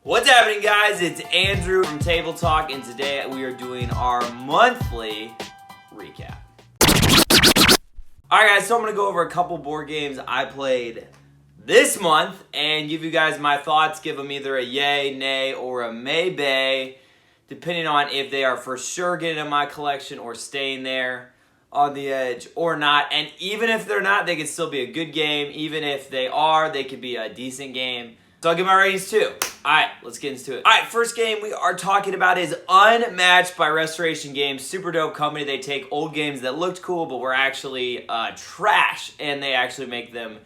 What's happening, guys? It's Andrew from Table Talk, and today we are doing our monthly recap. Alright, guys, so I'm going to go over a couple board games I played this month and give you guys my thoughts, give them either a yay, nay, or a maybay, depending on if they are for sure getting in my collection or staying there on the edge or not. And even if they're not, they could still be a good game. Even if they are, they could be a decent game. So I'll give my ratings too. Alright, let's get into it. Alright, first game we are talking about is Unmatched by Restoration Games. Super dope company. They take old games that looked cool but were actually trash, and they actually make them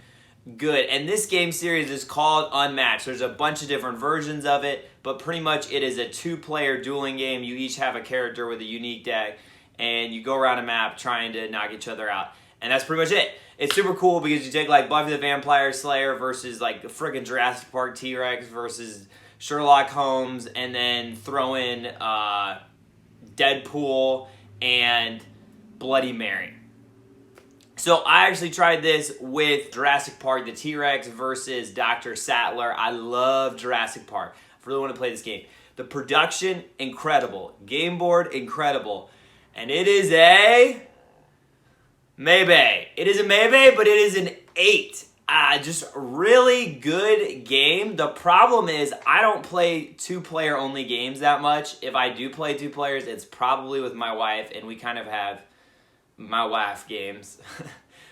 good. And this game series is called Unmatched. There's a bunch of different versions of it, but pretty much it is a two-player dueling game. You each have a character with a unique deck, and you go around a map trying to knock each other out. And that's pretty much it. It's super cool because you take like Buffy the Vampire Slayer versus like the friggin' Jurassic Park T-Rex versus Sherlock Holmes, and then throw in Deadpool and Bloody Mary. So I actually tried this with Jurassic Park, the T-Rex versus Dr. Sattler. I love Jurassic Park. I really want to play this game. The production, incredible. Game board, incredible. And it is a Maybay. It is a Maybay, but it is an 8. Just a really good game. The problem is I don't play two-player only games that much. If I do play two players, it's probably with my wife, and we kind of have my wife games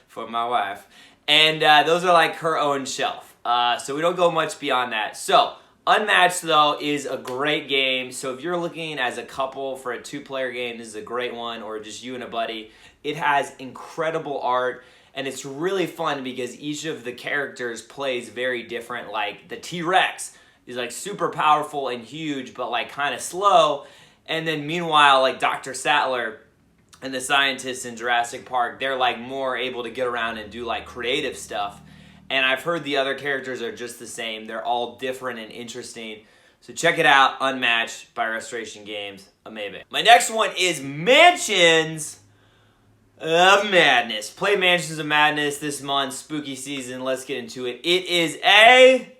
for my wife. And those are like her own shelf. So we don't go much beyond that. So Unmatched, though, is a great game. So if you're looking as a couple for a two-player game, this is a great one, or just you and a buddy. It has incredible art, and it's really fun because each of the characters plays very different. Like the T-Rex is like super powerful and huge, but like kind of slow. And then meanwhile, like Dr. Sattler and the scientists in Jurassic Park, they're like more able to get around and do like creative stuff. And I've heard the other characters are just the same. They're all different and interesting. So check it out, Unmatched by Restoration Games, a Maybe. My next one is Mansions of Madness. Play Mansions of Madness this month, spooky season. Let's get into it. It is a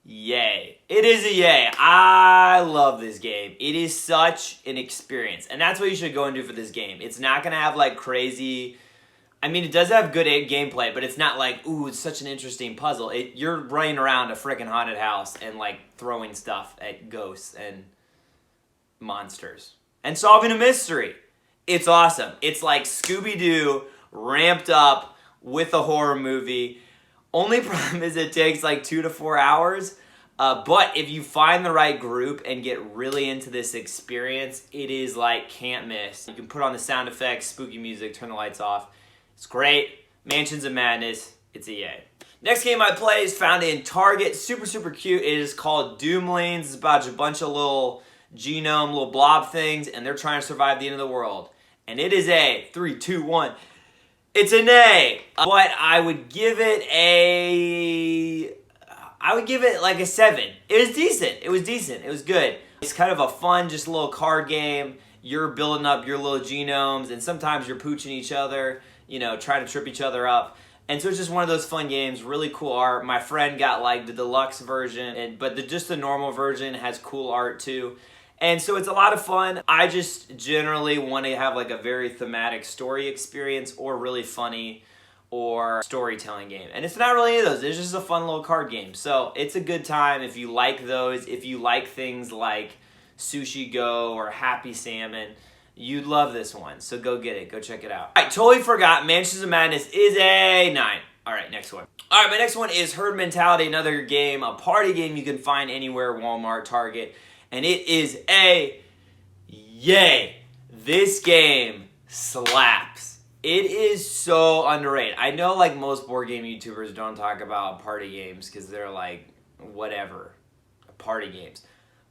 yay. It is a yay. I love this game. It is such an experience. And that's what you should go and do for this game. It's not going to have like crazy... I mean, it does have good gameplay, but it's not like, ooh, it's such an interesting puzzle. You're running around a freaking haunted house and like throwing stuff at ghosts and monsters and solving a mystery. It's awesome. It's like Scooby-Doo ramped up with a horror movie. Only problem is it takes like 2 to 4 hours. But if you find the right group and get really into this experience, it is like can't miss. You can put on the sound effects, spooky music, turn the lights off. It's great. Mansions of Madness. It's a yay. Next game I play is found in Target. Super, super cute. It is called Doomlings. It's about a bunch of little genome, little blob things, and they're trying to survive the end of the world. And it is a 3, 2, 1. It's a nay. But I would give it like a 7. It was decent. It was decent. It was good. It's kind of a fun, just a little card game. You're building up your little genomes, and sometimes you're pooching each other, you know, trying to trip each other up. And so it's just one of those fun games, really cool art. My friend got like the deluxe version, but just the normal version has cool art too. And so it's a lot of fun. I just generally want to have like a very thematic story experience or really funny or storytelling game. And it's not really any of those. It's just a fun little card game. So it's a good time if you like those. If you like things like Sushi Go or Happy Salmon, you'd love this one. So go get it. Go check it out. All right, totally forgot. Mansions of Madness is a 9. All right, next one. All right, my next one is Herd Mentality, another game, a party game you can find anywhere, Walmart, Target. And it is a yay. This game slaps. It is so underrated. I know like most board game YouTubers don't talk about party games because they're like, whatever, party games.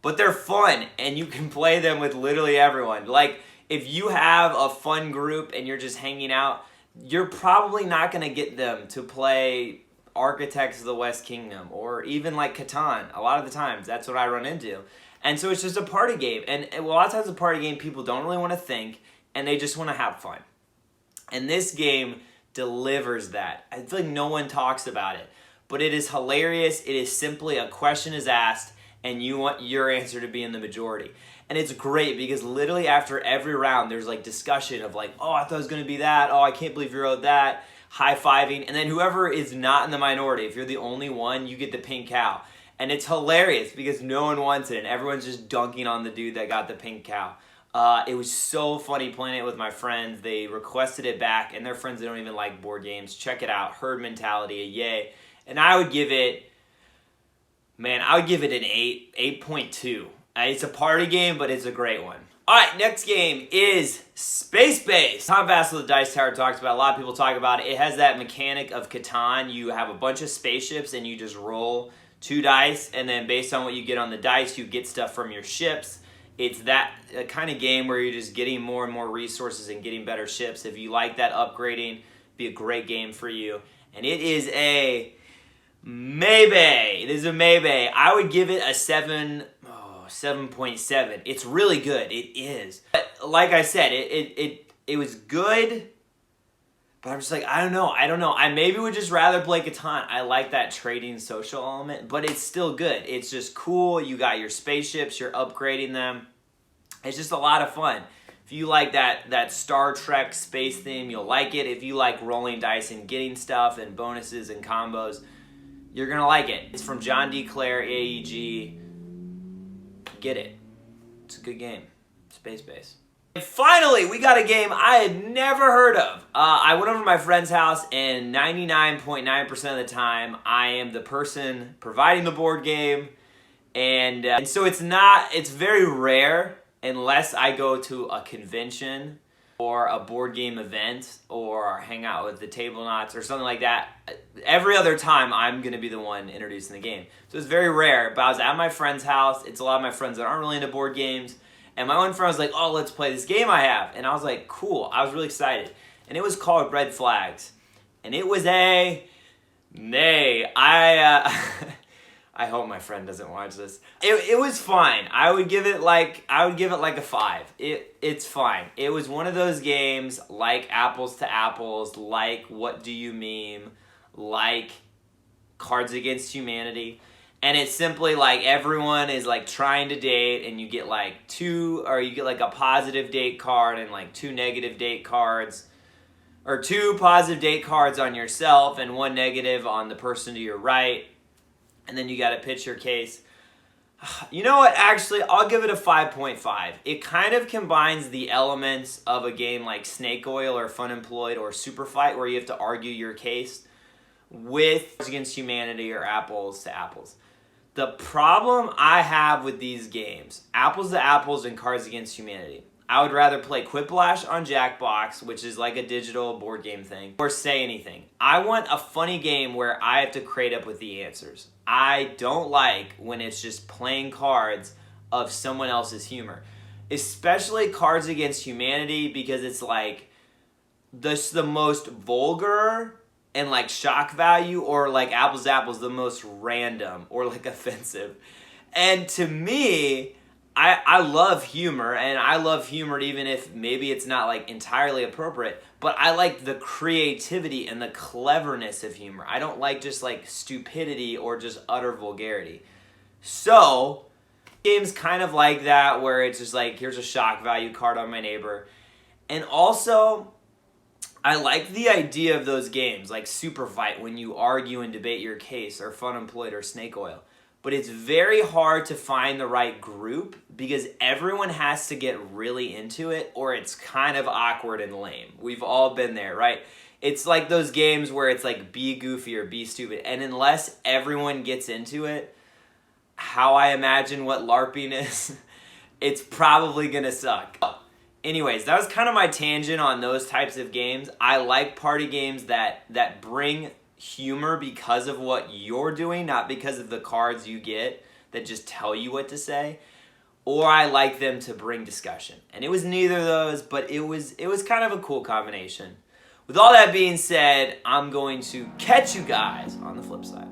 But they're fun, and you can play them with literally everyone. Like, if you have a fun group and you're just hanging out, you're probably not going to get them to play Architects of the West Kingdom or even like Catan. A lot of the times, that's what I run into. And so it's just a party game. And a lot of times a party game, people don't really want to think, and they just want to have fun. And this game delivers that. I feel like no one talks about it. but it is hilarious. It is simply a question is asked, and you want your answer to be in the majority. And it's great because literally after every round, there's like discussion of like, oh, I thought it was going to be that. Oh, I can't believe you wrote that. High-fiving. And then whoever is not in the minority, if you're the only one, you get the pink cow. And it's hilarious because no one wants it, and everyone's just dunking on the dude that got the pink cow. It was so funny playing it with my friends. They requested it back, and they're friends that don't even like board games. Check it out. Herd Mentality, a yay. And I would give it, man, I would give it an 8.2. It's a party game, but it's a great one. All right, next game is Maybays. Tom Vassell, the Dice Tower, talks about it. A lot of people talk about it. It has that mechanic of Catan. You have a bunch of spaceships, and you just roll 2 dice, and then based on what you get on the dice, you get stuff from your ships. It's that kind of game where you're just getting more and more resources and getting better ships. If you like that upgrading, be a great game for you. And it is a Maybay. It is a Maybay. I would give it a 7.7. It's really good. It is. But like I said, it was good. But I'm just like, I don't know. I maybe would just rather play Catan. I like that trading social element, but it's still good. It's just cool. You got your spaceships. You're upgrading them. It's just a lot of fun. If you like that Star Trek space theme, you'll like it. If you like rolling dice and getting stuff and bonuses and combos, you're going to like it. It's from John D. Clare, AEG. Get it. It's a good game. Space Base. And finally, we got a game I had never heard of. I went over to my friend's house, and 99.9% of the time, I am the person providing the board game. And so it's very rare unless I go to a convention or a board game event or hang out with the Table Knots or something like that. Every other time, I'm going to be the one introducing the game. So it's very rare, but I was at my friend's house. It's a lot of my friends that aren't really into board games. And my one friend was like, oh, let's play this game I have. And I was like, cool. I was really excited. And it was called Red Flags. And it was a nay. I hope my friend doesn't watch this. It was fine. I would give it like a 5. It's fine. It was one of those games like Apples to Apples, like What Do You Meme, like Cards Against Humanity. And it's simply like everyone is like trying to date, and you get like you get like a positive date card and like 2 negative date cards, or 2 positive date cards on yourself and 1 negative on the person to your right. And then you got to pitch your case. You know what? Actually, I'll give it a 5.5. It kind of combines the elements of a game like Snake Oil or Fun Employed or Super Fight, where you have to argue your case, with Cards Against Humanity or Apples to Apples. The problem I have with these games, Apples to Apples and Cards Against Humanity, I would rather play Quiplash on Jackbox, which is like a digital board game thing, or Say Anything. I want a funny game where I have to crate up with the answers. I don't like when it's just playing cards of someone else's humor. Especially Cards Against Humanity, because it's like the most vulgar and like shock value, or like Apples to Apples, the most random or like offensive. And to me, I love humor, and I love humor even if maybe it's not like entirely appropriate, but I like the creativity and the cleverness of humor. I don't like just like stupidity or just utter vulgarity. So, games kind of like that, where it's just like, here's a shock value card on my neighbor. And also, I like the idea of those games, like Super Fight, when you argue and debate your case, or Fun Employed or Snake Oil. But it's very hard to find the right group because everyone has to get really into it, or it's kind of awkward and lame. We've all been there, right? It's like those games where it's like be goofy or be stupid. And unless everyone gets into it, how I imagine what LARPing is, it's probably going to suck. Anyways, that was kind of my tangent on those types of games. I like party games that bring humor because of what you're doing, not because of the cards you get that just tell you what to say. Or I like them to bring discussion. And it was neither of those, but it was kind of a cool combination. With all that being said, I'm going to catch you guys on the flip side.